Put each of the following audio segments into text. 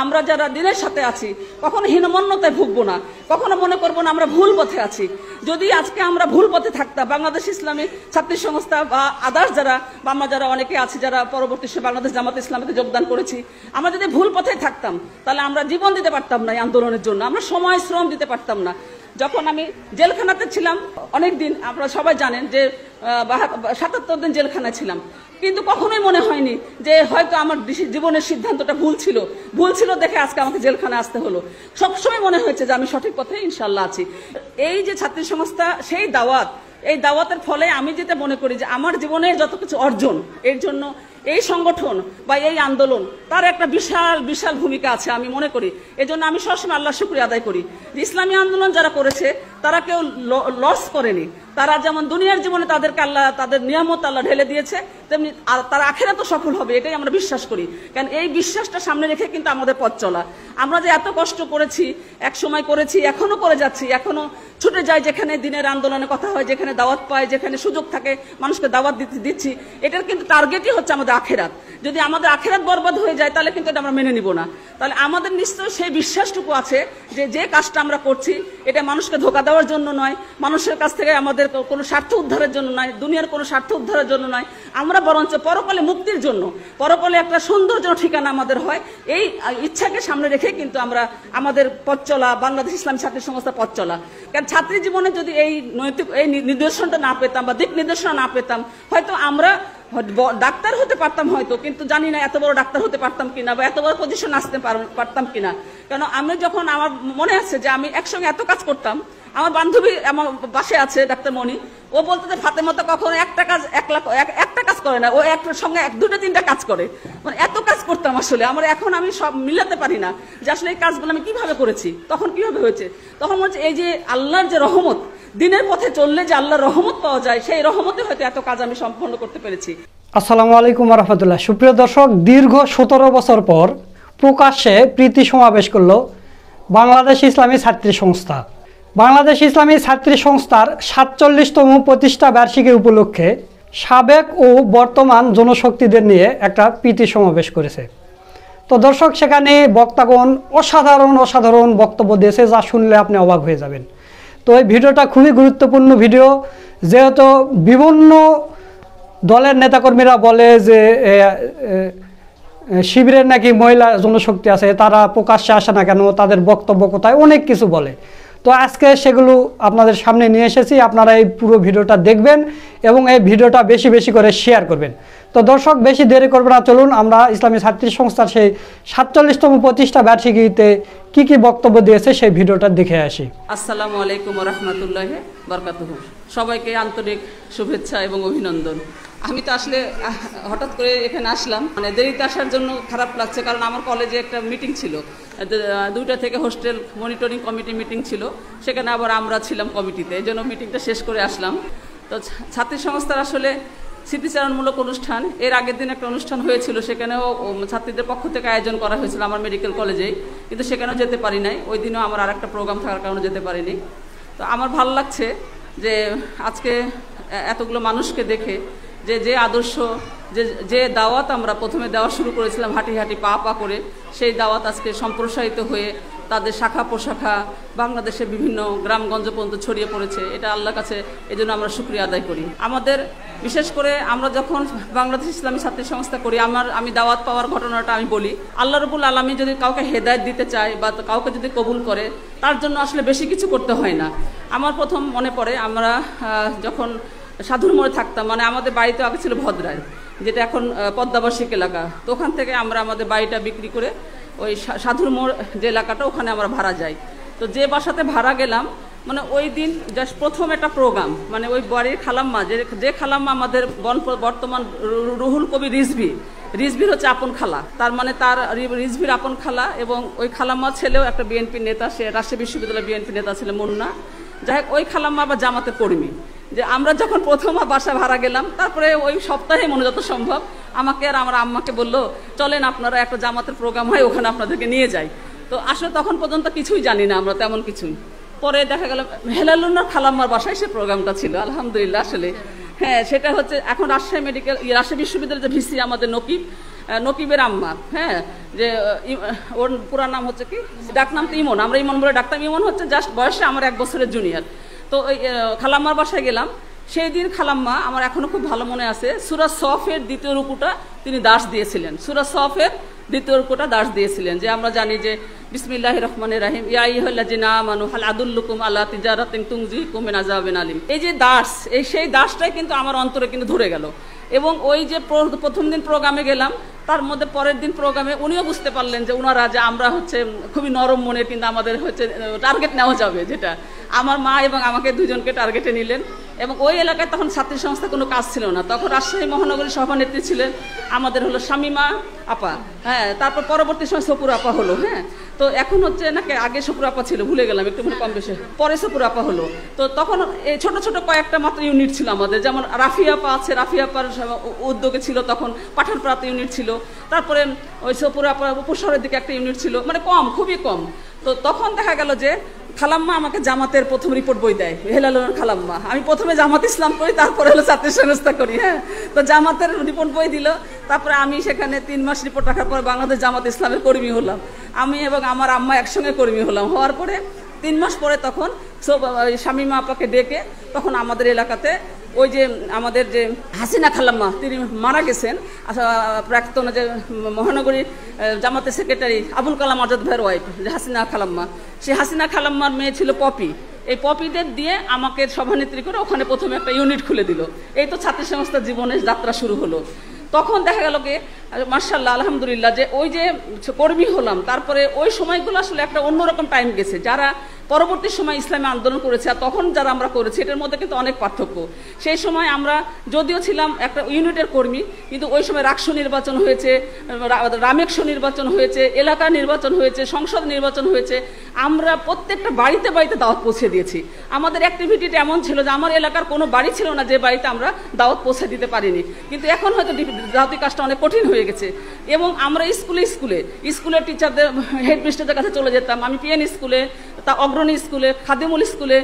আমরা যারা দিনের সাথে আছি কখনো হীনমন্যতায় ভুগবো না, কখনো মনে করবো না আমরা ভুল পথে আছি। যদি আজকে আমরা ভুল পথে থাকতাম, বাংলাদেশ ইসলামী ছাত্রী সংস্থা বা আদার্স যারা বা আমরা যারা অনেকে আছি যারা পরবর্তী বাংলাদেশ জামাত ইসলামীতে যোগদান করেছি, আমরা যদি ভুল পথে থাকতাম তাহলে আমরা জীবন দিতে পারতাম না এই আন্দোলনের জন্য, আমরা সময় শ্রম দিতে পারতাম না। যখন আমি জেলখানাতে ছিলাম অনেক দিন, আপনারা সবাই জানেন যে ৭৭ দিন জেলখানায় ছিলাম, কিন্তু কখনোই মনে হয়নি যে হয়তো আমার জীবনের সিদ্ধান্তটা ভুল ছিল দেখে আজকে আমাকে জেলখানায় আসতে হলো। সবসময় মনে হয়েছে যে আমি সঠিক পথে ইনশাল্লাহ আছি। এই যে ছাত্রী সংস্থা, সেই দাওয়াত, এই দাওয়াতের ফলে আমি যেটা মনে করি যে আমার জীবনের যত কিছু অর্জন, এর জন্য এই সংগঠন বা এই আন্দোলন তার একটা বিশাল বিশাল ভূমিকা আছে আমি মনে করি। এজন্য আমি সবসময় আল্লাহর শুকরিয়া আদায় করি যে ইসলামী আন্দোলন যারা করেছে তারা কেউ লস করেনি। তারা যেমন দুনিয়ার জীবনে তাদেরকে আল্লাহ তাদের নিয়ামত আল্লাহ ঢেলে দিয়েছে, তেমনি তারা আখিরাতেও সফল হবে, এটাই আমরা বিশ্বাস করি। কারণ এই বিশ্বাসটা সামনে রেখে কিন্তু আমাদের পথ চলা। আমরা যে এত কষ্ট করেছি, এক সময় করেছি, এখনো করে যাচ্ছি, এখনো ছুটে যাই যেখানে দিনের আন্দোলনের কথা হয়, যেখানে দাওয়াত পাই, যেখানে সুযোগ থাকে মানুষকে দাওয়াত দিচ্ছি। এটার কিন্তু টার্গেটই হচ্ছে আমাদের আখিরাত। যদি আমাদের আখিরাত বরবাদ হয়ে যায় তাহলে কিন্তু এটা আমরা মেনে নিব না। তাহলে আমাদের নিশ্চয়ই সেই বিশ্বাসটুকু আছে যে যে কাজটা আমরা করছি এটা মানুষকে ধোঁকা দেওয়ার জন্য নয়, মানুষের কাছ থেকে আমাদের কোনো স্বার্থ উদ্ধারের জন্য নয়, দুনিয়ার কোনো স্বার্থ উদ্ধারের জন্য নয়, আমরা বরঞ্চ পরকালে মুক্তির জন্য, পরকালে একটা সুন্দর যেন ঠিকানা আমাদের হয়, এই ইচ্ছাকে সামনে রেখে কিন্তু আমরা আমাদের পথ চলা, বাংলাদেশ ইসলামী ছাত্রী সংস্থা পথ চলা। কারণ ছাত্রী জীবনে যদি এই নৈতিক এই নির্দেশনটা না পেতাম বা দিক নির্দেশনা না পেতাম, হয়তো আমরা ডাক্তার হতে পারতাম হয়তো, কিন্তু জানি না এত বড় ডাক্তার হতে পারতাম কিনা বা এত বড় পজিশন আসতে পারতাম কিনা। কেন আমি যখন আমার মনে আছে যে আমি একসঙ্গে এত কাজ করতাম, আমার বান্ধবী আমার পাশে আছে ডাক্তার মনি, ও বলতো যে ফাতেমা কখনো একটা কাজ করে না, ও একটার সঙ্গে দুটো তিনটা কাজ করে, মানে এত কাজ করতাম। আসলে আমার এখন আমি সব মিলাতে পারি না যে আসলে এই কাজগুলো আমি কিভাবে করেছি, তখন কিভাবে হয়েছে। তখন বলছে এই যে আল্লাহর যে রহমত, দিনের পথে চললে যে আল্লাহর রহমত পাওয়া যায়, সেই রহমতে হয়তো এত কাজ আমি সম্পন্ন করতে পেরেছি। আসসালামু আলাইকুম ওয়া রাহমাতুল্লাহ। সুপ্রিয় দর্শক, দীর্ঘ 17 বছর পর প্রকাশ্যে প্রীতি সমাবেশ করল বাংলাদেশ ইসলামী ছাত্রী সংস্থা। বাংলাদেশ ইসলামী ছাত্রী সংস্থার 47তম প্রতিষ্ঠা বার্ষিকী উপলক্ষে সাবেক ও বর্তমান জনশক্তিদের নিয়ে একটা প্রীতি সমাবেশ করেছে। তো দর্শক, সেখানে বক্তাগণ অসাধারণ বক্তব্য দিয়েছে, যা শুনলে আপনি অবাক হয়ে যাবেন। তো এই ভিডিওটা খুবই গুরুত্বপূর্ণ ভিডিও, যেহেতু বিভিন্ন দলের নেতাকর্মীরা বলে যে শিবিরের নাকি মহিলা জনশক্তি আছে, তারা প্রকাশ্যে আসে না কেন, তাদের বক্তব্য কোথায়, অনেক কিছু বলে। তো আজকে সেগুলো আপনাদের সামনে নিয়ে এসেছি, আপনারা এই পুরো ভিডিওটা দেখবেন এবং এই ভিডিওটা বেশি বেশি করে শেয়ার করবেন। তো দর্শক, বেশি দেরি করবে না, চলুন আমরা ইসলামী ছাত্রী সংস্থার সেই 47তম প্রতিষ্ঠা বার্ষিকীতে কি কি বক্তব্য দিয়েছে সেই ভিডিওটা দেখে আসি। আসসালামু আলাইকুম ওয়া রাহমাতুল্লাহি ওয়া বারাকাতুহু। সবাইকে আন্তরিক শুভেচ্ছা এবং অভিনন্দন। আমি তো আসলে হঠাৎ করে এখানে আসলাম, মানে দেরিতে আসার জন্য খারাপ লাগছে, কারণ আমার কলেজে একটা মিটিং ছিল, 2টা থেকে হোস্টেল মনিটরিং কমিটি মিটিং ছিল, সেখানে আবার আমরা ছিলাম কমিটিতে, এই জন্য মিটিংটা শেষ করে আসলাম। তো ছাত্রী সংস্থার আসলে স্মৃতিচারণমূলক অনুষ্ঠান, এর আগের দিন একটা অনুষ্ঠান হয়েছিল, সেখানেও ছাত্রীদের পক্ষ থেকে আয়োজন করা হয়েছিল আমার মেডিকেল কলেজেই, কিন্তু সেখানেও যেতে পারি নাই, ওই দিনও আমার আর একটা প্রোগ্রাম থাকার কারণে যেতে পারিনি। তো আমার ভালো লাগছে যে আজকে এতগুলো মানুষকে দেখে যে আদর্শ, যে দাওয়াত আমরা প্রথমে দেওয়া শুরু করেছিলাম হাঁটি হাঁটি পা করে, সেই দাওয়াত আজকে সম্প্রসারিত হয়ে তাদের শাখা প্রশাখা বাংলাদেশের বিভিন্ন গ্রামগঞ্জ পর্যন্ত ছড়িয়ে পড়েছে। এটা আল্লাহর কাছে এই জন্য আমরা শুকরিয়া আদায় করি। আমাদের বিশেষ করে আমরা যখন বাংলাদেশ ইসলামী ছাত্রী সংস্থা করি, আমি দাওয়াত পাওয়ার ঘটনাটা আমি বলি। আল্লাহ রাব্বুল আলামিন যদি কাউকে হেদায়েত দিতে চায় বা কাউকে যদি কবুল করে, তার জন্য আসলে বেশি কিছু করতে হয় না। আমার প্রথম মনে পড়ে, আমরা যখন সাধুর মোড়ে থাকতাম, মানে আমাদের বাড়িতে আগে ছিল ভদ্রায়, যেটা এখন পদ্মাবাসিক এলাকা, তো ওখান থেকে আমরা আমাদের বাড়িটা বিক্রি করে ওই সাধুর মোড় যে এলাকাটা, ওখানে আমরা ভাড়া যাই। তো যে বাসাতে ভাড়া গেলাম, মানে ওই দিন জাস্ট প্রথম একটা প্রোগ্রাম, মানে ওই বাড়ির খালাম্মা, যে খালাম্মা আমাদের বর্তমান রুহুল কবি রিজভির হচ্ছে আপন খালা, তার মানে তার রিজভির আপন খালা, এবং ওই খালাম্মার ছেলেও একটা বিএনপি নেতা, সে রাজশাহী বিশ্ববিদ্যালয়ের বিএনপি নেতা ছিল মুন্না। যাই হোক, ওই খালাম্মা আবার জামাতের কর্মী। যে আমরা যখন প্রথম বাসা ভাড়া গেলাম, তারপরে ওই সপ্তাহে মনে যত সম্ভব আমাকে আর আমার আম্মাকে বললো, চলেন আপনারা একটা জামাতের প্রোগ্রাম হয়, ওখানে আপনাদেরকে নিয়ে যাই। তো আসলে তখন পর্যন্ত কিছুই জানি না আমরা, তেমন কিছুই। পরে দেখা গেল হেলালুন্নার খালাম্মার বাসায় সে প্রোগ্রামটা ছিল, আলহামদুলিল্লাহ। আসলে হ্যাঁ, সেটা হচ্ছে এখন রাজশাহী বিশ্ববিদ্যালয়ের যে ভিসি আমাদের নকিব, নকিবের আম্মা, হ্যাঁ, যে ওর পুরা নাম হচ্ছে কি, ডাক নাম তো ইমন, আমরা ইমন বলে ডাকতাম। ইমন হচ্ছে জাস্ট বয়সে আমার 1 বছরের জুনিয়র। তো ওই খালাম্মার বাসায় গেলাম। সেই দিন খালাম্মা আমার এখনো খুব ভালো মনে আছে, সূরা সফের 2য় রুকুটা তিনি দাস দিয়েছিলেন, সূরা সফের 2য় রুকুটা দাস দিয়েছিলেন, যে আমরা জানি যে বিসমিল্লাহির রহমানির রহিম, ইয়া আইয়ুহাল্লাযিনা আমানু হাল আদুল্লুকুম আলা তিজারাতিন তুনজিকুম মিন আযাবিন আলিম। এই যে দাস, সেই দাসটাই কিন্তু আমার অন্তরে কিন্তু ধরে গেল। এবং ওই যে প্রথম দিন প্রোগ্রামে গেলাম, তার মধ্যে পরের দিন প্রোগ্রামে উনিও বুঝতে পারলেন যে ওনারা যে আমরা হচ্ছে খুবই নরম মনের, কিন্তু আমাদের হচ্ছে টার্গেট নেওয়া যাবে, যেটা আমার মা এবং আমাকে দুজনকে টার্গেটে নিলেন। এবং ওই এলাকায় তখন ছাত্রী সংস্থা কোনো কাজ ছিল না, তখন রাজশাহী মহানগরীর সভানেত্রী ছিলেন আমাদের হলো শামিমা আপা, হ্যাঁ, তারপর পরবর্তী সময় সপুর আপা হলো, হ্যাঁ। তো এখন হচ্ছে নাকি আগে সপুর আপা ছিল, ভুলে গেলাম একটু, মানে কম বেশি পরে সপুর আপা হলো। তো তখন এই ছোট ছোট কয়েকটা মাত্র ইউনিট ছিল আমাদের, যেমন রাফি আপা আছে, রাফি আপার উদ্যোগে ছিল তখন পাঠানপাড়াতে ইউনিট ছিল, তারপরে ওই সপুর আপা উপশহরের দিকে একটা ইউনিট ছিল, মানে কম, খুবই কম। তো তখন দেখা গেল যে খালাম্মা আমাকে জামাতের প্রথম রিপোর্ট বই দেয়, হেলালুর খালাম্মা। আমি প্রথমে জামাত ইসলাম করি, তারপরে হলো ছাত্রী সংস্থা করি, হ্যাঁ। তো জামাতের রিপোর্ট বই দিল, তারপরে আমি সেখানে 3 মাস রিপোর্ট রাখার পর বাংলাদেশ জামাত ইসলামের কর্মী হলাম। আমি এবং আমার আম্মা একসঙ্গে কর্মী হলাম। হওয়ার পরে 3 মাস পরে তখন শামিমা আপাকে ডেকে তখন আমাদের এলাকাতে ওই যে আমাদের যে হাসিনা খালাম্মা, তিনি মারা গেছেন, প্রাক্তন যে মহানগরী জামাতের সেক্রেটারি আবুল কালাম আজাদ ভাইয়ের ওয়াইফ যে হাসিনা খালাম্মা, সেই হাসিনা খালাম্মার মেয়ে ছিল পপি। এই পপিদের দিয়ে আমাকে সভানেত্রী করে ওখানে প্রথমে একটা ইউনিট খুলে দিল। এই তো ছাত্রী সংস্থার জীবনের যাত্রা শুরু হলো। তখন দেখা গেল কি মাশাআল্লাহ আলহামদুলিল্লাহ যে ওই যে কর্মী হলাম, তারপরে ওই সময়গুলো আসলে একটা অন্যরকম টাইম গেছে। যারা পরবর্তী সময় ইসলামী আন্দোলন করেছে আর তখন যারা আমরা করেছি, এটার মধ্যে কিন্তু অনেক পার্থক্য। সেই সময় আমরা যদিও ছিলাম একটা ইউনিটের কর্মী, কিন্তু ওই সময় রাকসু নির্বাচন হয়েছে, রামেকসু নির্বাচন হয়েছে, এলাকা নির্বাচন হয়েছে, সংসদ নির্বাচন হয়েছে। আমরা প্রত্যেকটা বাড়িতে বাড়িতে দাওয়াত পৌঁছে দিয়েছি। আমাদের অ্যাক্টিভিটিটা এমন ছিল যে আমার এলাকার কোনো বাড়ি ছিল না যে বাড়িতে আমরা দাওয়াত পৌঁছে দিতে পারিনি। কিন্তু এখন হয়তো দাওয়াতি কাজটা অনেক কঠিন হয়ে গেছে। এবং আমরা স্কুলের টিচারদের হেডমিস্টারদের কাছে চলে যেতাম। আমি পিএন স্কুলে, তা অগ্রণী স্কুলে, খাদিমুল স্কুলে,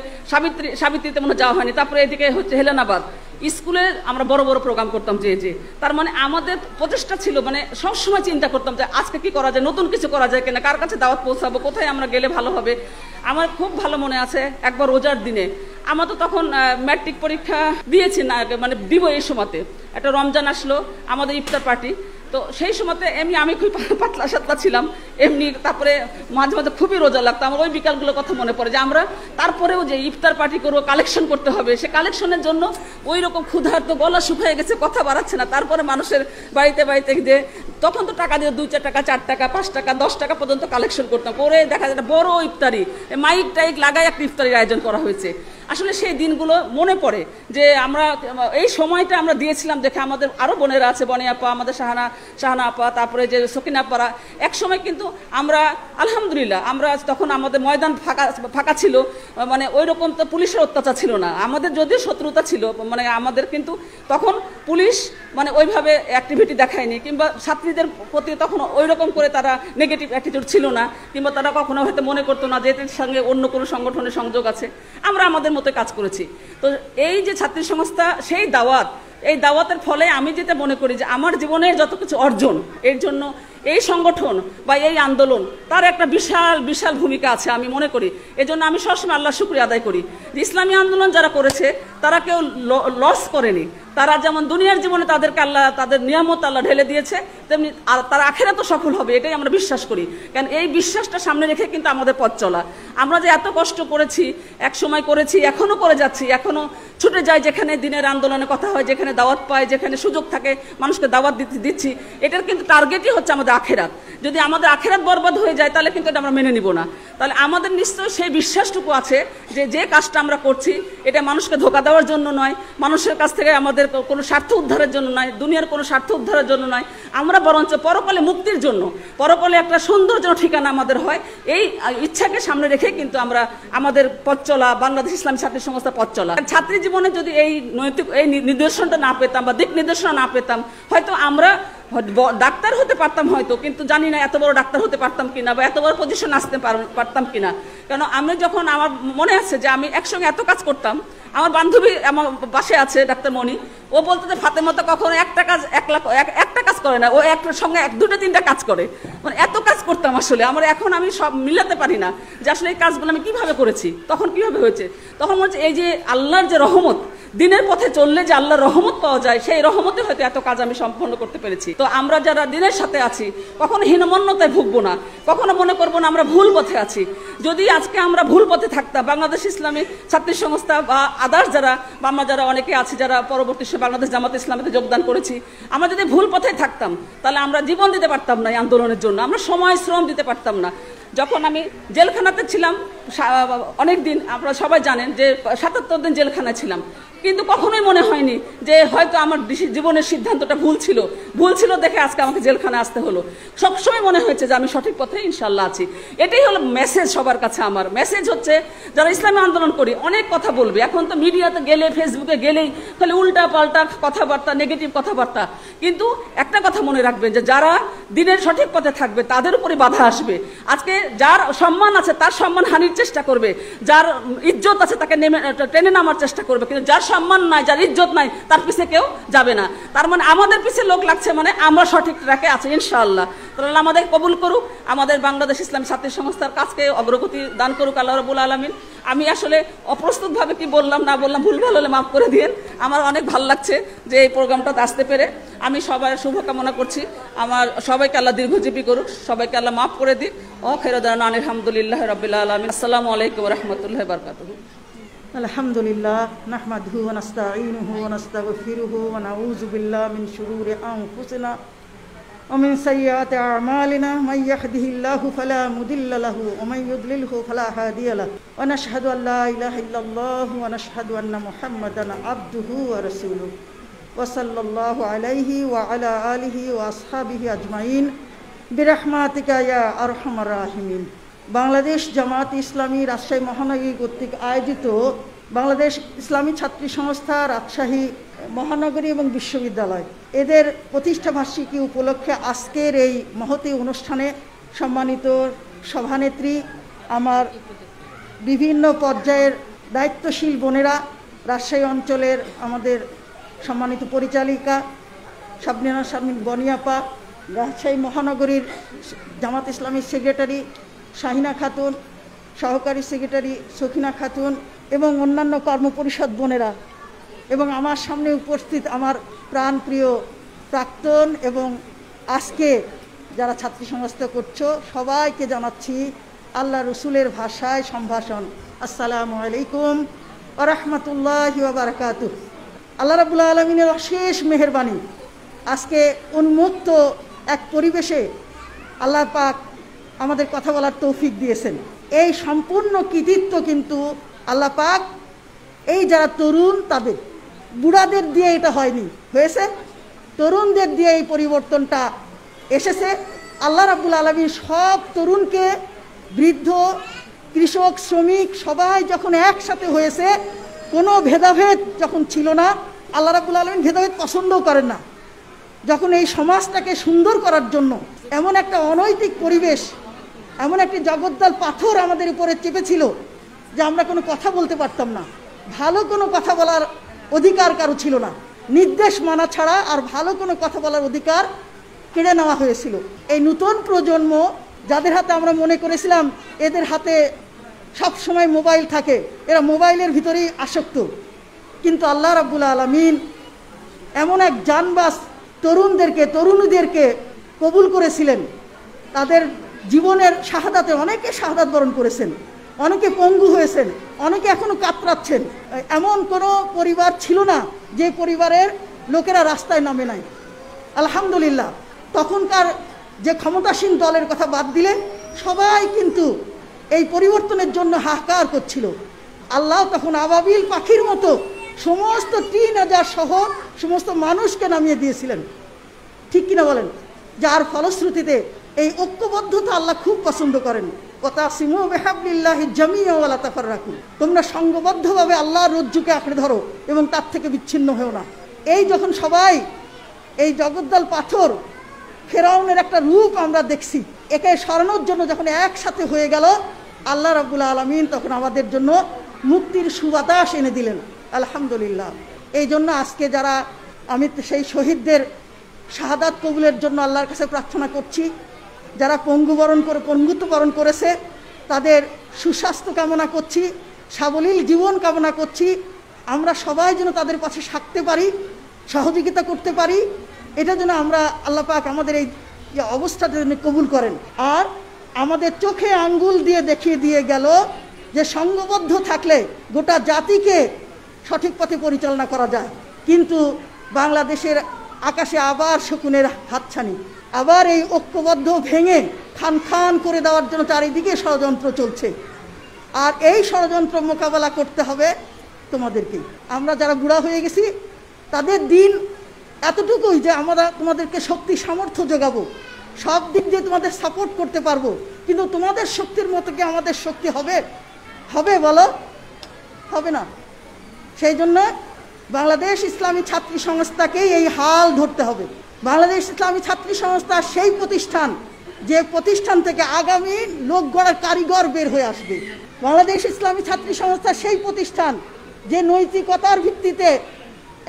সাবিত্রীতে মনে যাওয়া হয়নি, তারপরে এদিকে হচ্ছে হেলেনাবাদ স্কুলে আমরা বড় বড় প্রোগ্রাম করতাম। যে তার মানে আমাদের প্রচেষ্টা ছিল, মানে সবসময় চিন্তা করতাম যে আজকে কি করা যায়, নতুন কিছু করা যায় কিনা, কার কাছে দাওয়াত পৌঁছাবো, কোথায় আমরা গেলে ভালো হবে। আমার খুব ভালো মনে আছে একবার রোজার দিনে, আমরা তো তখন ম্যাট্রিক পরীক্ষা দিয়েছি না, মানে দিব এই সময়তে, একটা রমজান আসলো, আমাদের ইফতার পার্টি। তো সেই সময়তে এমনি আমি খুব পাতলা সাতলা ছিলাম এমনি, তারপরে মাঝে মাঝে খুবই রোজা লাগতো। আমার ওই বিকালগুলোর কথা মনে পড়ে যে আমরা তারপরেও যে ইফতার পার্টি করবো, কালেকশন করতে হবে, সে কালেকশনের জন্য ওই রকম ক্ষুধার্ত, গলা শুকিয়ে গেছে, কথা বাড়াচ্ছে না, তারপরে মানুষের বাড়িতে বাড়িতে যে তখন তো টাকা দিয়ে 2-4 টাকা, 4 টাকা, 5 টাকা, 10 টাকা পর্যন্ত কালেকশন করতাম। পরে দেখা যায় বড় ইফতারি, মাইক টাইক লাগাই একটা ইফতারির আয়োজন করা হয়েছে। আসলে সেই দিনগুলো মনে পড়ে যে আমরা এই সময়টা আমরা দিয়েছিলাম দেখে আমাদের আরও বোনেরা আছে, বনি আপা, আমাদের শাহানা আপা, তারপরে যে সকিনা আপারা, এক সময় কিন্তু আমরা আলহামদুলিল্লাহ আমরা তখন আমাদের ময়দান ফাঁকা ছিল, মানে ওই রকম তো পুলিশের অত্যাচার ছিল না, আমাদের যদিও শত্রুতা ছিল, মানে আমাদের কিন্তু তখন পুলিশ মানে ওইভাবে অ্যাক্টিভিটি দেখায়নি, কিংবা ছাত্রীদের প্রতি তখন ওই রকম করে তারা নেগেটিভ অ্যাটিটিউড ছিল না, কিংবা তারা কখনো হয়তো মনে করতো না যে এদের সঙ্গে অন্য কোনো সংগঠনের সংযোগ আছে। আমরা আমাদের মতো কাজ করেছি। তো এই যে ছাত্রী সংস্থা, সেই দাওয়াত, এই দাওয়াতের ফলে আমি যেটা মনে করি যে আমার জীবনের যত কিছু অর্জন, এর জন্য এই সংগঠন বা এই আন্দোলন তার একটা বিশাল বিশাল ভূমিকা আছে আমি মনে করি। এজন্য আমি সবসময় আল্লাহ শুকরিয়া আদায় করি যে ইসলামী আন্দোলন যারা করেছে তারা কেউ লস করেনি। তারা যেমন দুনিয়ার জীবনে তাদেরকে আল্লাহ তাদের নিয়ামত আল্লাহ ঢেলে দিয়েছে, তেমনি তারা আখিরাতেও সফল হবে, এটাই আমরা বিশ্বাস করি। কারণ এই বিশ্বাসটা সামনে রেখে কিন্তু আমাদের পথ চলা। আমরা যে এত কষ্ট করেছি, এক সময় করেছি, এখনো করে যাচ্ছি, এখনো ছুটে যাই যেখানে দিনের আন্দোলনের কথা হয়, যেখানে দাওয়াত পায়, যেখানে সুযোগ থাকে মানুষকে দাওয়াত দিচ্ছি। এটার কিন্তু টার্গেটই হচ্ছে আমাদের আখিরাত। যদি আমাদের আখিরাত বরবাদ হয়ে যায় তাহলে কিন্তু এটা আমরা মেনে নিব না। তাহলে আমাদের নিশ্চয়ই সেই বিশ্বাসটুকু আছে যে যে কাজটা আমরা করছি এটা মানুষকে ধোঁকা দেওয়ার জন্য নয়, মানুষের কাছ থেকে আমাদের কোনো স্বার্থ উদ্ধারের জন্য নয়, দুনিয়ার কোনো স্বার্থ উদ্ধারের জন্য নয়, আমরা বরঞ্চ পরকালে মুক্তির জন্য, পরকালে একটা সুন্দর যেন ঠিকানা আমাদের হয়, এই ইচ্ছাকে সামনে রেখে কিন্তু আমরা আমাদের পথ চলা, বাংলাদেশ ইসলামী ছাত্রী সংস্থা পথ চলা। ছাত্রী জীবনে যদি এই নৈতিক এই নির্দেশনটা না পেতাম বা দিক নির্দেশনা না পেতাম, হয়তো আমরা ডাক্তার হতে পারতাম হয়তো, কিন্তু জানি না এত বড় ডাক্তার হতে পারতাম কিনা বা এত বড় পজিশন আসতে পারতাম কিনা। কারণ আমি যখন, আমার মনে আছে যে আমি একসঙ্গে এত কাজ করতাম, আমার বান্ধবী আমার পাশে আছে ডাক্তার মণি, ও বলতো যে ফাতেমা তো কখনো একটা কাজ করে না, ও একটার সঙ্গে দুটো তিনটা কাজ করে, মানে এত কাজ করতাম আসলে আমার। এখন আমি সব মিলাতে পারি না যে আসলে এই কাজগুলো আমি কিভাবে করেছি, তখন কিভাবে হয়েছে। তখন মনে হচ্ছে এই যে আল্লাহর যে রহমত, দিনের পথে চললে যে আল্লাহর রহমত পাওয়া যায়, সেই রহমতে হয়তো এত কাজ আমি সম্পন্ন করতে পেরেছি। তো আমরা যারা দিনের সাথে আছি কখনো হীনমন্যতায় ভুগবো না, কখনো মনে করবো না আমরা ভুল পথে আছি। যদি আজকে আমরা ভুল পথে থাকতাম, বাংলাদেশ ইসলামী ছাত্রী সংস্থা বা আদার্স যারা বা আমরা যারা অনেকে আছি যারা পরবর্তী বাংলাদেশ জামাত ইসলামীতে যোগদান করেছি, আমরা যদি ভুল পথে থাকতাম তাহলে আমরা জীবন দিতে পারতাম না এই আন্দোলনের জন্য, আমরা সময় শ্রম দিতে পারতাম না। যখন আমি জেলখানাতে ছিলাম অনেক দিন, আপনারা সবাই জানেন যে ৭৭ দিন জেলখানায় ছিলাম, কিন্তু কখনোই মনে হয়নি যে হয়তো আমার জীবনের সিদ্ধান্তটা ভুল ছিল দেখে আজকে আমাকে জেলখানায় আসতে হলো। সবসময় মনে হয়েছে যে আমি সঠিক পথে ইনশাল্লাহ আছি। এটাই হলো মেসেজ সবার কাছে। আমার মেসেজ হচ্ছে যারা ইসলামী আন্দোলন করি অনেক কথা বলবে, এখন তো মিডিয়াতে গেলে ফেসবুকে গেলেই খালি উল্টা পাল্টা কথাবার্তা, নেগেটিভ কথাবার্তা, কিন্তু একটা কথা মনে রাখবেন যে যারা দিনের সঠিক পথে থাকবে তাদের উপরে বাধা আসবে। আজকে যার সম্মান আছে তার সম্মান হানির চেষ্টা করবে, যার ইজ্জত আছে তাকে টেনে নামার চেষ্টা করবে, কিন্তু যার সম্মান নাই, যার ইজ্জত নাই, তার পিছে কেউ যাবে না। তার মানে আমাদের পিছে লোক লাগছে, মানে আমরা সঠিক ট্র্যাকে আছি ইনশাআল্লাহ। তাহলে আমাদের কবুল করুক, আমাদের বাংলাদেশ ইসলামী ছাত্রী সংস্থার কাজকে অগ্রগতি দান করুক আল্লাহ রাব্বুল আলামিন। আমি আসলে অপ্রস্তুতভাবে কি বললাম না বললাম, ভুল ভালো হলে মাফ করে দিয়েন। আমার অনেক ভালো লাগছে যে এই প্রোগ্রামটাতে আসতে পেরে। আমি সবাই শুভকামনা করছি, আমার সবাইকে আল্লাহ দীর্ঘজীবী করুক, সবাইকে আল্লাহ মাফ করে দিক। ও খেরদানা আলহামদুলিল্লাহ রাব্বিল আলামিন। আসসালামু আলাইকুম ওয়া রাহমাতুল্লাহি ওয়া বারাকাতুহু। আলহামদুলিল্লাহ নাহমাদুহু ওয়া নাস্তাঈনুহু ওয়া নাস্তাগফিরুহু ওয়া নাউযু বিল্লাহি মিন শুরুরি আনফুসিনা ওয়া মিন সাইয়্যাতি আ'মালিনা মান ইয়াহদিহিল্লাহু ফালা মুদিল্লা লাহু ওয়া মান ইউদ্লিলহু ফালা হাদিয়া লাহু ওয়া নাশহাদু আল লা ইলাহা ইল্লাল্লাহু ওয়া নাশহাদু আন্না মুহাম্মাদান আবদুহু ওয়া রাসূলুহু ওয়া সাল্লাল্লাহু আলাইহি ওয়া আলা আলিহি ওয়া আসহাবিহি আজমাইন বিরহমাতিকা ইয়া আরহামার রাহিমিন। বাংলাদেশ জামাত ইসলামী রাজশাহী মহানগরী কর্তৃক আয়োজিত বাংলাদেশ ইসলামী ছাত্রী সংস্থা রাজশাহী মহানগরী এবং বিশ্ববিদ্যালয় এদের প্রতিষ্ঠাবার্ষিকী উপলক্ষে আজকের এই মহতী অনুষ্ঠানে সম্মানিত সভানেত্রী, আমার বিভিন্ন পর্যায়ের দায়িত্বশীল বোনেরা, রাজশাহী অঞ্চলের আমাদের সম্মানিত পরিচালিকা শাবনীনা শারমিন বনিয়াপা, রাজশাহী মহানগরীর জামাত ইসলামীর সেক্রেটারি শাহিনা খাতুন, সহকারী সেক্রেটারি সখিনা খাতুন এবং অন্যান্য কর্মপরিষদ বোনেরা, এবং আমার সামনে উপস্থিত আমার প্রাণপ্রিয় প্রাক্তন এবং আজকে যারা ছাত্রী সংস্থা করছো সবাইকে জানাচ্ছি আল্লাহ রসুলের ভাষায় সম্ভাষণ, আসসালামু আলাইকুম ওয়া রাহমাতুল্লাহি ওয়া বারাকাতুহু। আল্লাহ রাব্বুল আলামিনের অশেষ মেহেরবানি, আজকে উন্মুক্ত এক পরিবেশে আল্লাহ পাক আমাদের কথা বলার তৌফিক দিয়েছেন। এই সম্পূর্ণ কৃতিত্ব কিন্তু আল্লাহ পাক এই যারা তরুণ তাদের, বুড়াদের দিয়ে এটা হয়নি, হয়েছে তরুণদের দিয়ে এই পরিবর্তনটা এসেছে। আল্লাহ রাব্বুল আলামিন সব তরুণকে, বৃদ্ধ, কৃষক, শ্রমিক সবাই যখন একসাথে হয়েছে, কোনো ভেদাভেদ যখন ছিল না, আল্লাহ রাব্বুল আলামিন ভেদাভেদ পছন্দও করেন না। যখন এই সমাজটাকে সুন্দর করার জন্য এমন একটা অনৈতিক পরিবেশ, এমন একটি জগদ্দল পাথর আমাদের উপরে চেপেছিল যে আমরা কোনো কথা বলতে পারতাম না, ভালো কোনো কথা বলার অধিকার কারো ছিল না, নির্দেশ মানা ছাড়া আর ভালো কোনো কথা বলার অধিকার কেড়ে নেওয়া হয়েছিল। এই নতুন প্রজন্ম যাদের হাতে আমরা মনে করেছিলাম এদের হাতে সব সময় মোবাইল থাকে, এরা মোবাইলের ভিতরেই আসক্ত, কিন্তু আল্লাহ রাব্বুল আলামিন এমন এক জানবাস তরুণীদেরকে কবুল করেছিলেন। তাদের জীবনের শাহাদাতে অনেকে শাহাদাত বরণ করেছেন, অনেকে পঙ্গু হয়েছেন, অনেকে এখনো কাতরাচ্ছেন। এমন কোনো পরিবার ছিল না যে পরিবারের লোকেরা রাস্তায় নামে নাই। আলহামদুলিল্লাহ, তখনকার যে ক্ষমতাসীন দলের কথা বাদ দিলে সবাই কিন্তু এই পরিবর্তনের জন্য হাহাকার করছিল। আল্লাহ তখন আবাবিল পাখির মতো সমস্ত ৩,০০০ সহ সমস্ত মানুষকে নামিয়ে দিয়েছিলেন, ঠিক কিনা বলেন? যার ফলশ্রুতিতে এই ঐক্যবদ্ধতা আল্লাহ খুব পছন্দ করেন। ওয়াতাসিমু বিহাবলিল্লাহি জামিআন ওয়া লা তাফাররাকু, তোমরা সংঘবদ্ধভাবে আল্লাহর রজ্জুকে আঁকড়ে ধরো এবং তার থেকে বিচ্ছিন্ন হও না। এই যখন সবাই এই জগদ্দল পাথর ফেরাউনের একটা রূপ আমরা দেখছি, একে সরানোর জন্য যখন একসাথে হয়ে গেল, আল্লাহ রাব্বুল আলামিন তখন আমাদের জন্য মুক্তির সুবাতাস এনে দিলেন। আলহামদুলিল্লাহ। এই জন্য আজকে যারা, আমি সেই শহীদদের শাহাদাত কবুলের জন্য আল্লাহর কাছে প্রার্থনা করছি। যারা পঙ্গুত্ব বরণ করেছে তাদের সুস্বাস্থ্য কামনা করছি, সাবলীল জীবন কামনা করছি। আমরা সবাই যেন তাদের পাশে থাকতে পারি, সহযোগিতা করতে পারি। এটা যেন আমরা, আল্লাহ পাক আমাদের এই অবস্থাটা যেন কবুল করেন। আর আমাদের চোখে আঙ্গুল দিয়ে দেখিয়ে দিয়ে গেল যে সংঘবদ্ধ থাকলে গোটা জাতিকে সঠিক পথে পরিচালনা করা যায়। কিন্তু বাংলাদেশের আকাশে আবার শকুনের হাতছানি, আবার এই ঐক্যবদ্ধ ভেঙে খান খান করে দেওয়ার জন্য চারিদিকে ষড়যন্ত্র চলছে। আর এই ষড়যন্ত্র মোকাবেলা করতে হবে তোমাদেরকে। আমরা যারা বুড়া হয়ে গেছি তাদের দিন এতটুকুই যে আমরা তোমাদেরকে শক্তি সামর্থ্য যোগাবো, সব দিক দিয়ে তোমাদের সাপোর্ট করতে পারবো। কিন্তু তোমাদের শক্তির মতো কি আমাদের শক্তি হবে? হবে বলো? হবে না। সেই জন্য বাংলাদেশ ইসলামী ছাত্রী সংস্থাকেই এই হাল ধরতে হবে। বাংলাদেশ ইসলামী ছাত্রী সংস্থা সেই প্রতিষ্ঠান যে প্রতিষ্ঠান থেকে আগামী লোক গড়ার কারিগর বের হয়ে আসবে। বাংলাদেশ ইসলামী ছাত্রী সংস্থা সেই প্রতিষ্ঠান যে নৈতিকতার ভিত্তিতে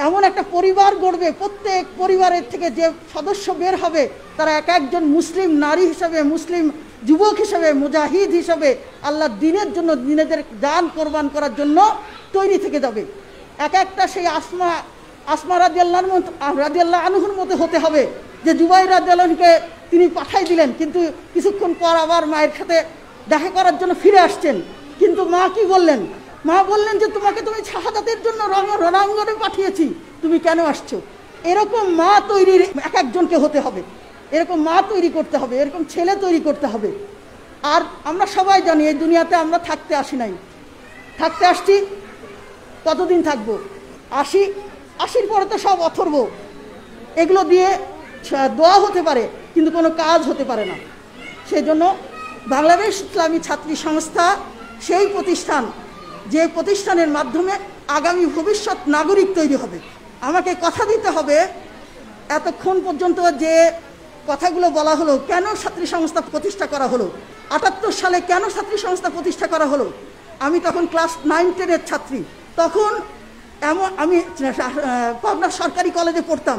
এমন একটা পরিবার গড়বে, প্রত্যেক পরিবারের থেকে যে সদস্য বের হবে তারা এক একজন মুসলিম নারী হিসাবে, মুসলিম যুবক হিসাবে, মুজাহিদ হিসাবে আল্লাহর দ্বীনের জন্য নিজেদের জান কোরবান করার জন্য তৈরি থেকে যাবে। এক একটা সেই আসমা রাদিয়াল্লাহু আনহুর মতো হতে হবে যে জুবাইর রাদিয়াল্লাহু আনহুকে তিনি পাঠাই দিলেন, কিন্তু কিছুক্ষণ পর আবার মায়ের সাথে দেখা করার জন্য ফিরে আসছেন। কিন্তু মা কি বললেন? মা বললেন যে তোমাকে তুমি শাহাদাতের জন্য রণাঙ্গনে পাঠিয়েছি, তুমি কেন আসছো? এরকম মা তৈরির এক একজনকে হতে হবে, এরকম মা তৈরি করতে হবে, এরকম ছেলে তৈরি করতে হবে। আর আমরা সবাই জানি এই দুনিয়াতে আমরা থাকতে আসি নাই, থাকতে আসছি। কতদিন থাকবো? 80-80 পরে তো সব অথর্ব। এগুলো দিয়ে দোয়া হতে পারে কিন্তু কোনো কাজ হতে পারে না। সেই জন্য বাংলাদেশ ইসলামী ছাত্রী সংস্থা সেই প্রতিষ্ঠান যে প্রতিষ্ঠানের মাধ্যমে আগামী ভবিষ্যৎ নাগরিক তৈরি হবে। আমাকে কথা দিতে হবে, এতক্ষণ পর্যন্ত যে কথাগুলো বলা হলো, কেন ছাত্রী সংস্থা প্রতিষ্ঠা করা হলো, 78 সালে কেন ছাত্রী সংস্থা প্রতিষ্ঠা করা হলো। আমি তখন ক্লাস 9-10-এর ছাত্রী। তখন আমি পাবনা সরকারি কলেজে পড়তাম।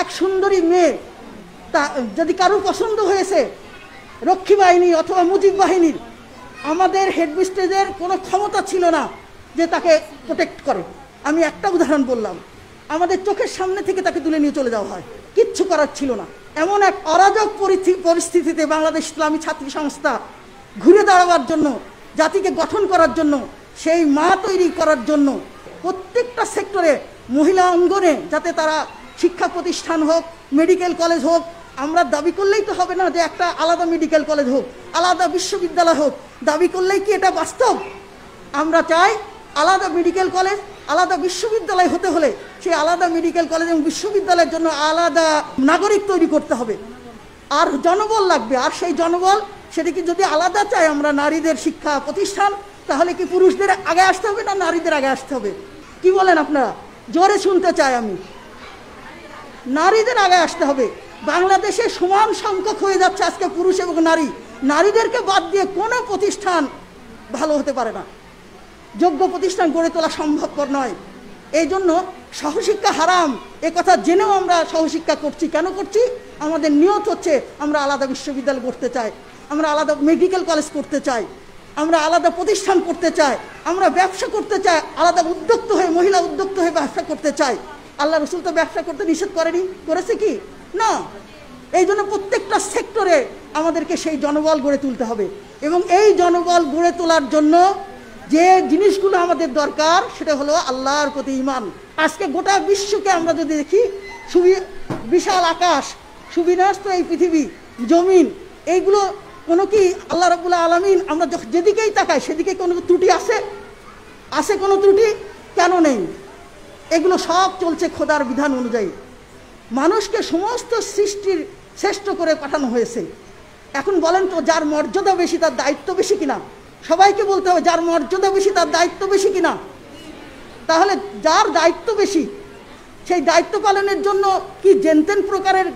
এক সুন্দরী মেয়ে, তা যদি কারো পছন্দ হয়েছে রক্ষী বাহিনী অথবা মুজিব বাহিনীর, আমাদের হেডমিস্ট্রেসের কোনো ক্ষমতা ছিল না যে তাকে প্রোটেক্ট করে। আমি একটা উদাহরণ বললাম, আমাদের চোখের সামনে থেকে তাকে তুলে নিয়ে চলে যাওয়া হয়, কিচ্ছু করার ছিল না। এমন এক অরাজক পরিস্থিতিতে বাংলাদেশ ইসলামী ছাত্রী সংস্থা ঘুরে দাঁড়াবার জন্য, জাতিকে গঠন করার জন্য, সেই মা তৈরি করার জন্য প্রত্যেকটা সেক্টরে মহিলা অঙ্গনে যাতে তারা শিক্ষা প্রতিষ্ঠান হোক, মেডিকেল কলেজ হোক, আমরা দাবি করলেই তো হবে না যে একটা আলাদা মেডিকেল কলেজ হোক, আলাদা বিশ্ববিদ্যালয় হোক। দাবি করলেই কি এটা বাস্তব? আমরা চাই আলাদা মেডিকেল কলেজ, আলাদা বিশ্ববিদ্যালয় হতে হলে সেই আলাদা মেডিকেল কলেজ এবং বিশ্ববিদ্যালয়ের জন্য আলাদা নাগরিক তৈরি করতে হবে। আর জনবল লাগবে। আর সেই জনবল সেটাকে যদি আলাদা চাই আমরা নারীদের শিক্ষা প্রতিষ্ঠান, তাহলে কি পুরুষদের আগে আসতে হবে না নারীদের আগে আসতে হবে? কি বলেন আপনারা? জোরে শুনতে চাই আমি। নারীদের আগে আসতে হবে। বাংলাদেশে সমান সংখ্যক হয়ে যাচ্ছে আজকে পুরুষ এবং নারী। নারীদেরকে বাদ দিয়ে কোনো প্রতিষ্ঠান ভালো হতে পারে না, যোগ্য প্রতিষ্ঠান গড়ে তোলা সম্ভবপর নয়। এই জন্য সহশিক্ষা হারাম এ কথা জেনেও আমরা সহশিক্ষা করছি। কেন করছি? আমাদের নিয়ত হচ্ছে আমরা আলাদা বিশ্ববিদ্যালয় করতে চাই, আমরা আলাদা মেডিকেল কলেজ করতে চাই, আমরা আলাদা প্রতিষ্ঠান করতে চাই, আমরা ব্যবসা করতে চাই, আলাদা উদ্যোক্ত হয়ে, মহিলা উদ্যোক্ত হয়ে ব্যবসা করতে চাই। আল্লাহ রসুল তো ব্যবসা করতে নিষেধ করেনি, করেছে কি না? এই জন্য প্রত্যেকটা সেক্টরে আমাদেরকে সেই জনবল গড়ে তুলতে হবে। এবং এই জনবল গড়ে তোলার জন্য যে জিনিসগুলো আমাদের দরকার সেটা হলো আল্লাহর প্রতি ঈমান। আজকে গোটা বিশ্বকে আমরা যদি দেখি, বিশাল আকাশ, সুবিন্যস্ত এই পৃথিবী, জমিন, এইগুলো কোনো কি আল্লাহ রাব্বুল আলামিন, আমরা যেদিকেই তাকাই সেদিকে কোনো ত্রুটি আছে? আছে কোনো ত্রুটি? কেন নেই? এগুলো সব চলছে খোদার বিধান অনুযায়ী। মানুষকে সমস্ত সৃষ্টির শ্রেষ্ঠ করে পাঠানো হয়েছে। এখন বলেন তো, যার মর্যাদা বেশি তার দায়িত্ব বেশি কিনা? সবাইকে বলতে হবে যার মর্যাদা বেশি তার দায়িত্ব বেশি কিনা। তাহলে যার দায়িত্ব বেশি সেই দায়িত্ব পালনের জন্য কি যেনতেন প্রকারের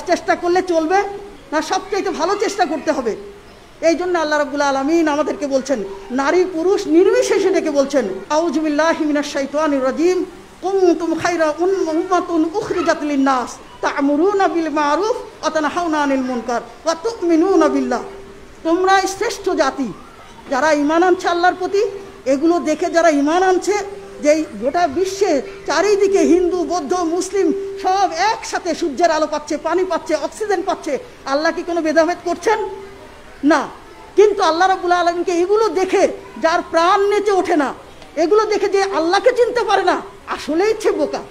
চেষ্টা করলে চলবে না? সবচাইতে ভালো চেষ্টা করতে হবে। এই জন্য আল্লাহ রাব্বুল আলামিন আমাদেরকে বলছেন, নারী পুরুষ নির্বিশেষে ডেকে বলছেন, আউযু বিল্লাহি মিনাশ শাইতানির রাজিম, কুনতুম খায়রা উম্মাতুন উখরিজাত লিন-নাস তা'মুরুনা বিল মা'রুফ ওয়া তানহাউনা আনিল মুনকার ওয়া তু'মিনুনা বিল্লাহ। তোমরা শ্রেষ্ঠ জাতি, যারা ঈমান আনছে আল্লাহর প্রতি। এগুলো দেখে যারা ঈমান আনছে, যে গোটা বিশ্বে চারিদিকে হিন্দু বৌদ্ধ মুসলিম সব একসাথে সূর্যের আলো পাচ্ছে, পানি পাচ্ছে, অক্সিজেন পাচ্ছে, আল্লাহ কি কোনো ভেদাভেদ করছেন? না। কিন্তু আল্লাহ রাব্বুল আলামিনকে এগুলো দেখে যার প্রাণ নেচে ওঠে না, এগুলো দেখে যে আল্লাহকে চিনতে পারে না, আসলেই সে বোকা।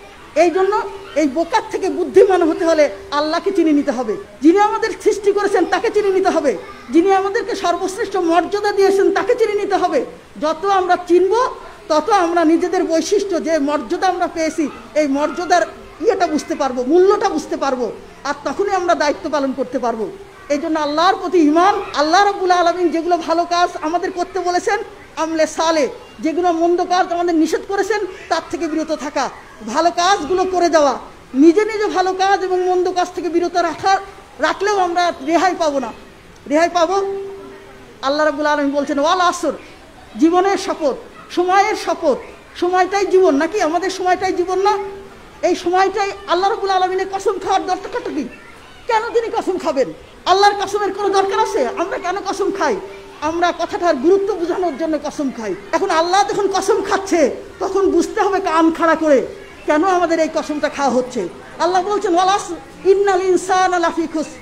এই জন্য এই বোকার থেকে বুদ্ধিমান হতে হলে আল্লাহকে চিনে নিতে হবে। যিনি আমাদের সৃষ্টি করেছেন তাকে চিনে নিতে হবে। যিনি আমাদেরকে সর্বশ্রেষ্ঠ মর্যাদা দিয়েছেন তাকে চিনে নিতে হবে। যত আমরা চিনব তত আমরা নিজেদের বৈশিষ্ট্য, যে মর্যাদা আমরা পেয়েছি, এই মর্যাদার ইয়েটা বুঝতে পারবো, মূল্যটা বুঝতে পারবো, আর তখনই আমরা দায়িত্ব পালন করতে পারবো। এই জন্য আল্লাহর প্রতি ঈমান, আল্লাহ রাব্বুল আলামিন যেগুলো ভালো কাজ আমাদের করতে বলেছেন, আমলে সালে, যেগুলো মন্দ কাজ আমাদের নিষেধ করেছেন তার থেকে বিরত থাকা, ভালো কাজগুলো করে যাওয়া। নিজে নিজে ভালো কাজ এবং মন্দ কাজ থেকে বিরত রাখলেও আমরা রেহাই পাবো না। রেহাই পাবো, আল্লাহ রাব্বুল আলামিন বলছেন ওয়াল আসর, জীবনের শপথ, সময়ের শপথ। সময়টাই জীবন নাকি? আমাদের সময়টাই জীবন না? এই সময়টাই আল্লাহ রাব্বুল আলামিনের কসম খাওয়ার দরকারটা কি? কেন তিনি কসম খাবেন? আল্লাহর কসমের কোনো দরকার আছে? আমরা কেন কসম খাই? আমরা কথাটার গুরুত্ব বোঝানোর জন্য কসম খাই। এখন আল্লাহ যখন কসম খাচ্ছে তখন বুঝতে হবে কান খাড়া করে কেন আমাদের এই কসমটা খাওয়া হচ্ছে। আল্লাহ বলছেন ওয়াল আসর ইন্নাল ইনসানা লাফি খুসর,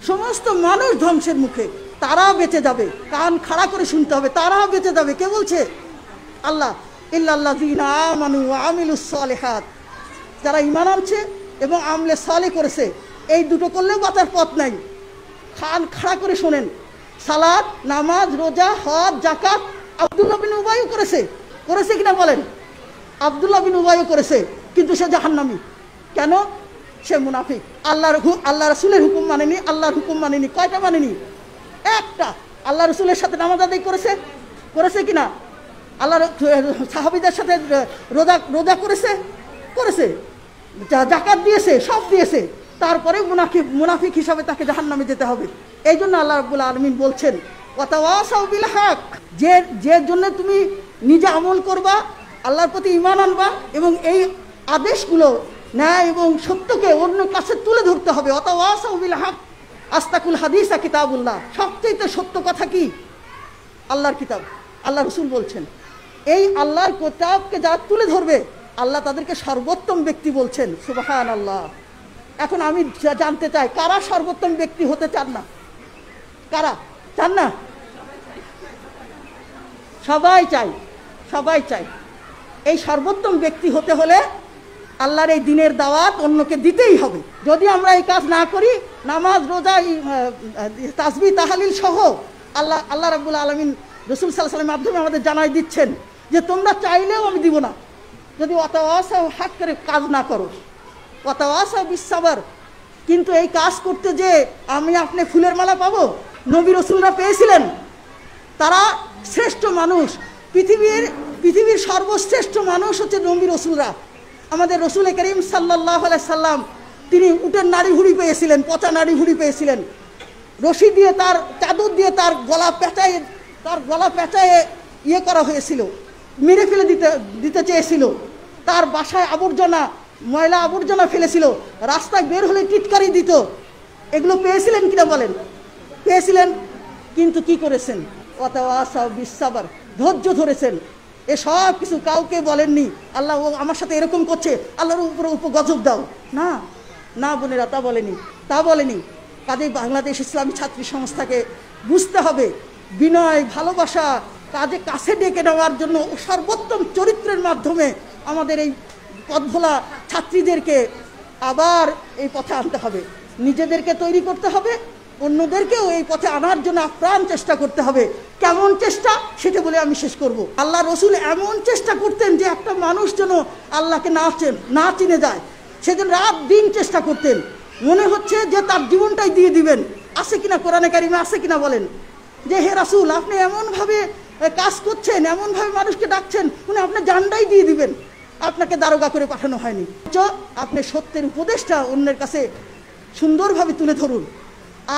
সমস্ত মানুষ ধ্বংসের মুখে, তারা বেঁচে যাবে। কান খাড়া করে শুনতে হবে, তারা বেঁচে যাবে। কে বলছে? আল্লাহ। ইল্লাল্লাযীনা আমানু ওয়া আমিলুস সালিহাত, যারা ঈমান আনছে এবং আমলে সালেহ করেছে, এই দুটো করলেও বাঁচার পথ নাই। কান খাড়া করে শোনেন, সালাত, নামাজ, রোজা, হজ, যাকাত আব্দুল্লাহ বিন উবাইও করেছে। করেছে কিনা বলেন? আব্দুল্লাহ বিন উবাইও করেছে, কিন্তু সে জাহান্নামী। কেন? সে মুনাফিক। আল্লাহ রাসূলের হুকুম মানেনি, আল্লাহর হুকুম মানেনি। কয়টা মানেনি? একটা। আল্লাহ রাসূলের সাথে নামাজ আদায় করেছে, করেছে কিনা? আল্লাহর সাহাবীদের সাথে রোজা করেছে, করেছে। যাকাত দিয়েছে, সব দিয়েছে। তারপরে মুনাফিক হিসাবে তাকে জাহান্নামে যেতে হবে। এই জন্য আল্লাহ রাব্বুল আলামিন বলছেন ওয়াতাওয়াসাউ বিল হক, যে জন্য তুমি নিজে আমল করবা, আল্লাহর প্রতি ঈমান আনবা এবং এই আদেশগুলো ন্যায় এবং সত্যকে অন্য কাছে তুলে ধরতে হবে। ওয়াতাওয়াসাউ বিল হক, আস্তাকুল হাদিসা কিতাবুল্লাহ, সবচেয়ে সত্য কথা কি? আল্লাহর কিতাব। আল্লাহ রাসূল বলছেন এই আল্লাহর কিতাবকে যারা তুলে ধরবে আল্লাহ তাদেরকে সর্বোত্তম ব্যক্তি বলছেন। সুবহানাল্লাহ। এখন আমি জানতে চাই, কারা সর্বোত্তম ব্যক্তি হতে চান না? কারা চান না? সবাই চাই, সবাই চাই। এই সর্বোত্তম ব্যক্তি হতে হলে আল্লাহর এই দিনের দাওয়াত অন্যকে দিতেই হবে। যদি আমরা এই কাজ না করি, নামাজ, রোজা, তাসবিহ, তাহলিল সহ আল্লাহ রাব্বুল আলামিন রাসূল সাল্লাল্লাহু আলাইহি ওয়াসাল্লামের মাধ্যমে আমাদের জানাই দিচ্ছেন যে তোমরা চাইলেও আমি দিব না যদি ওয়াতাওয়াসাউ হক করে কাজ না করো। ওয়াতাওয়াসাউ বিস সাবর, কিন্তু এই কাজ করতে যে আমি আপনি ফুলের মালা পাবো? নবী রাসূলরা পেয়েছিলেন। তারা শ্রেষ্ঠ মানুষ, পৃথিবীর সর্বশ্রেষ্ঠ মানুষ হচ্ছে নবী রাসূলরা। আমাদের রাসূল করিম সাল্লাল্লাহু আলাইহি সাল্লাম তিনি উটের নাড়ি ভুঁড়ি পেয়েছিলেন, পচা নাড়ি ভুঁড়ি পেয়েছিলেন। রশি দিয়ে তার চাদর দিয়ে তার গলা পেঁচায়ে ইয়ে করা হয়েছিল, মেরে ফেলে দিতে চেয়েছিল। তার বাসায় আবর্জনা, ময়লা আবর্জনা ফেলেছিল, রাস্তায় বের হলে টিটকারি দিত। এগুলো পেয়েছিলেন কিনা বলেন? পেয়েছিলেন। কিন্তু কি করেছেন? ওয়াতাওয়াসাউ বিস সাবর, ধৈর্য ধরেছেন। এ সব কিছু কাউকে বলেননি আল্লাহ ও আমার সাথে এরকম করছে, আল্লাহর উপরে গজব দাও। না না বোনেরা, তা বলেনি। কাজেই বাংলাদেশ ইসলামী ছাত্রী সংস্থাকে বুঝতে হবে বিনয়, ভালোবাসা, কাছে ডেকে নেওয়ার জন্য সর্বোত্তম চরিত্রের মাধ্যমে আমাদের এই পথভোলা ছাত্রীদেরকে আবার এই পথে আনতে হবে। নিজেদেরকে তৈরি করতে হবে, অন্যদেরকেও এই পথে আনার জন্য আপ্রাণ চেষ্টা করতে হবে। কেমন চেষ্টা সেটা বলে আমি শেষ করব। আল্লাহ রসুল এমন চেষ্টা করতেন যে একটা মানুষ যেন আল্লাহকে না চিনে যায়, সেদিন রাত দিন চেষ্টা করতেন। মনে হচ্ছে যে তার জীবনটাই দিয়ে দিবেন। আছে কিনা কোরআনে কারিমে? আছে কিনা বলেন যে হে রাসূল আপনি এমনভাবে কাজ করছেন, এমনভাবে মানুষকে ডাকছেন, উনি আপনার জানটাই দিয়ে দিবেন। আপনাকে দারোগা করে পাঠানো হয়নি। আপনি সত্যের উপদেশটা অন্যের কাছে সুন্দরভাবে তুলে ধরুন।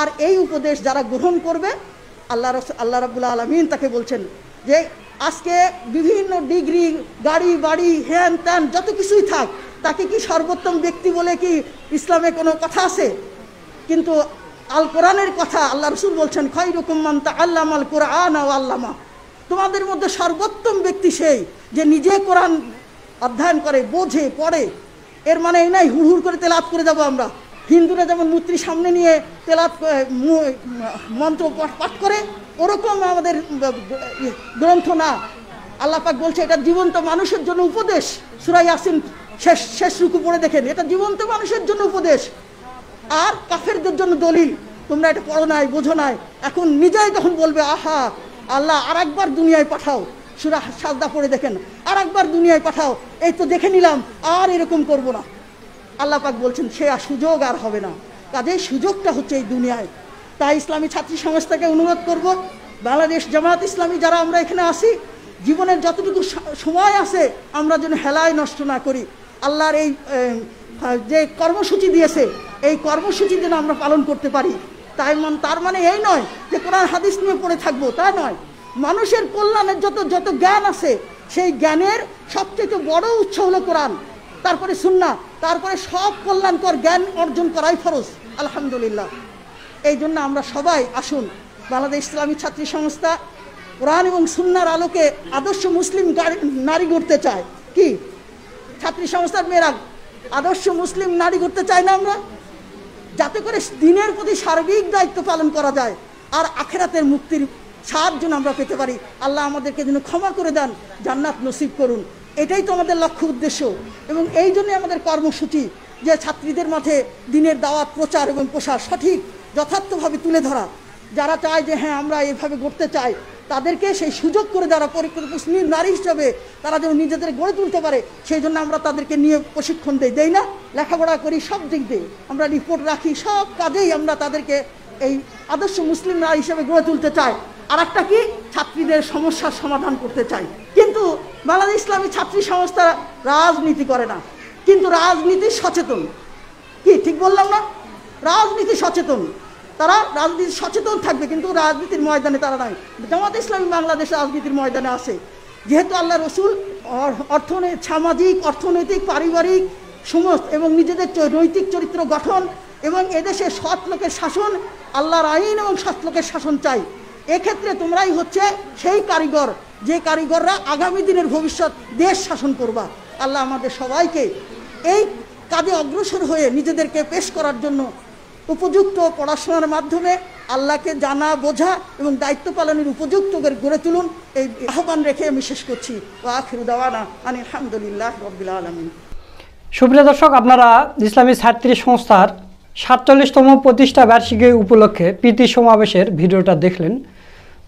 আর এই উপদেশ যারা গ্রহণ করবে আল্লাহ রাব্বুল আলামিন তাকে বলছেন যে আজকে বিভিন্ন ডিগ্রি, গাড়ি বাড়ি, হ্যান ত্যান যত কিছুই থাক, তাকে কি সর্বোত্তম ব্যক্তি বলে কি ইসলামে কোনো কথা আছে? কিন্তু আল কোরআনের কথা আল্লাহ রসুল বলছেন, খায়রুকুম মান তাআল্লামাল কুরআন ওয়া আল্লামা। তোমাদের মধ্যে সর্বোত্তম ব্যক্তি সেই যে নিজে কোরআন অধ্যয়ন করে, বোঝে, পড়ে। এর মানে এই নাই হুড় করে তেলাওয়াত করে যাব আমরা। হিন্দুরা যেমন মূর্তি সামনে নিয়ে তেলাওয়াত মন্ত্র পাঠ করে, ওরকম আমাদের গ্রন্থ না। আল্লাহ পাক বলছে এটা জীবন্ত মানুষের জন্য উপদেশ। সূরা ইয়াসিন শেষ রুকু পড়ে দেখেন, এটা জীবন্ত মানুষের জন্য উপদেশ। আর কাফেরদের জন্য দলিল। তোমরা এটা পড়ো নাই, বোঝো নাই, এখন নিজেই তখন বলবে আহা আল্লাহ আর একবার দুনিয়ায় পাঠাও। সূরা সাজদা পড়ে দেখেন, আর একবার দুনিয়ায় পাঠাও, এই তো দেখে নিলাম, আর এরকম করব না। আল্লাহ পাক বলছেন সে আর সুযোগ আর হবে না। কাজেই সুযোগটা হচ্ছে এই দুনিয়ায়। তাই ইসলামী ছাত্রী সংস্থাকে অনুরোধ করব, বাংলাদেশ জামাত ইসলামী যারা আমরা এখানে আসি, জীবনের যতটুকু সময় আছে আমরা যেন হেলায় নষ্ট না করি। আল্লাহর এই যে কর্মসূচি দিয়েছে, এই কর্মসূচি যেন আমরা পালন করতে পারি। তার মানে এই নয় যে কোরআন হাদিস নিয়ে পড়ে থাকবো, তা নয়। মানুষের কল্যাণের যত জ্ঞান আছে, সেই জ্ঞানের সবচেয়ে বড় উৎস হলো কোরআন, তারপরে সুন্নাহ, তারপরে সব কল্যাণকর জ্ঞান অর্জন করাই ফরজ। আলহামদুলিল্লাহ। এই জন্য আমরা সবাই আসুন, বাংলাদেশ ইসলামী ছাত্রী সংস্থা কোরআন এবং সুন্নাহর আলোকে আদর্শ মুসলিম নারী গড়তে চায়। কি ছাত্রী সংস্থার মেয়েরা আদর্শ মুসলিম নারী গড়তে চায় না আমরা? যাতে করে দিনের প্রতি সার্বিক দায়িত্ব পালন করা যায়, আর আখেরাতের মুক্তির স্বাদ যেন আমরা পেতে পারি। আল্লাহ আমাদেরকে যেন ক্ষমা করে দেন, জান্নাত নসিব করুন। এটাই তো আমাদের লক্ষ্য উদ্দেশ্য, এবং এই জন্যই আমাদের কর্মসূচি যে ছাত্রীদের মাঝে দিনের দাওয়াত, প্রচার এবং প্রসার সঠিক যথার্থভাবে তুলে ধরা। যারা চায় যে হ্যাঁ আমরা এইভাবে গড়তে চাই, তাদেরকে সেই সুযোগ করে দেওয়া, পরিপূর্ণ মুসলিম নারী হিসাবে তারা যেন নিজেদের গড়ে তুলতে পারে, সেই জন্য আমরা তাদেরকে নিয়ে প্রশিক্ষণ দেই না? লেখাপড়া করি, সব দিক দিয়ে আমরা রিপোর্ট রাখি, সব কাজেই আমরা তাদেরকে এই আদর্শ মুসলিম নারী হিসেবে গড়ে তুলতে চাই। আর একটা কি, ছাত্রীদের সমস্যার সমাধান করতে চাই। কিন্তু বাংলাদেশ ইসলামী ছাত্রী সংস্থা রাজনীতি করে না, কিন্তু রাজনীতি সচেতন। কি ঠিক বললাম না? রাজনীতি সচেতন। তারা রাজনীতি সচেতন থাকবে, কিন্তু রাজনীতির ময়দানে তারা নাই। জামাত ইসলামী বাংলাদেশ রাজনীতির ময়দানে আছে, যেহেতু আল্লাহ রসুল সামাজিক, অর্থনৈতিক, পারিবারিক সমস্ত এবং নিজেদের নৈতিক চরিত্র গঠন এবং এদেশে সৎ লোকের শাসন, আল্লাহর আইন এবং সৎ লোকের শাসন চাই। এক্ষেত্রে তোমরাই হচ্ছে সেই কারিগর, যে কারিগররা আগামী দিনের ভবিষ্যৎ দেশ শাসন করবা। আল্লাহ আমাদের সবাইকে এই কাজে অগ্রসর হয়ে নিজেদেরকে পেশ করার জন্য উপযুক্ত পড়াশোনার মাধ্যমে আল্লাহকে জানা, বোঝা এবং দায়িত্ব পালনের উপযুক্ত করে গড়ে তুলুন। এই আহ্বান রেখে আমি শেষ করছি। ওয়া আখিরু দাওয়ানা আনিল হামদুলিল্লাহি রাব্বিল আলামিন। সুপ্রিয় দর্শক, আপনারা ইসলামী ছাত্রী সংস্থার ৪৭তম প্রতিষ্ঠা বার্ষিকী উপলক্ষে প্রীতি সমাবেশের ভিডিওটা দেখলেন।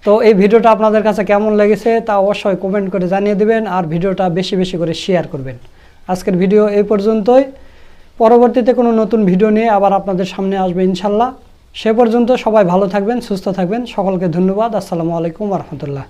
তো এই ভিডিওটা আপনাদের কাছে কেমন লেগেছে তা অবশ্যই কমেন্ট করে জানিয়ে দেবেন, আর ভিডিওটা বেশি বেশি করে শেয়ার করবেন। আজকের ভিডিও এই পর্যন্তই। পরবর্তীতে কোনো নতুন ভিডিও নিয়ে আবার আপনাদের সামনে আসবে ইনশাল্লাহ। সে পর্যন্ত সবাই ভালো থাকবেন, সুস্থ থাকবেন। সকলকে ধন্যবাদ। আসসালামু আলাইকুম ওয়া রাহমাতুল্লাহ।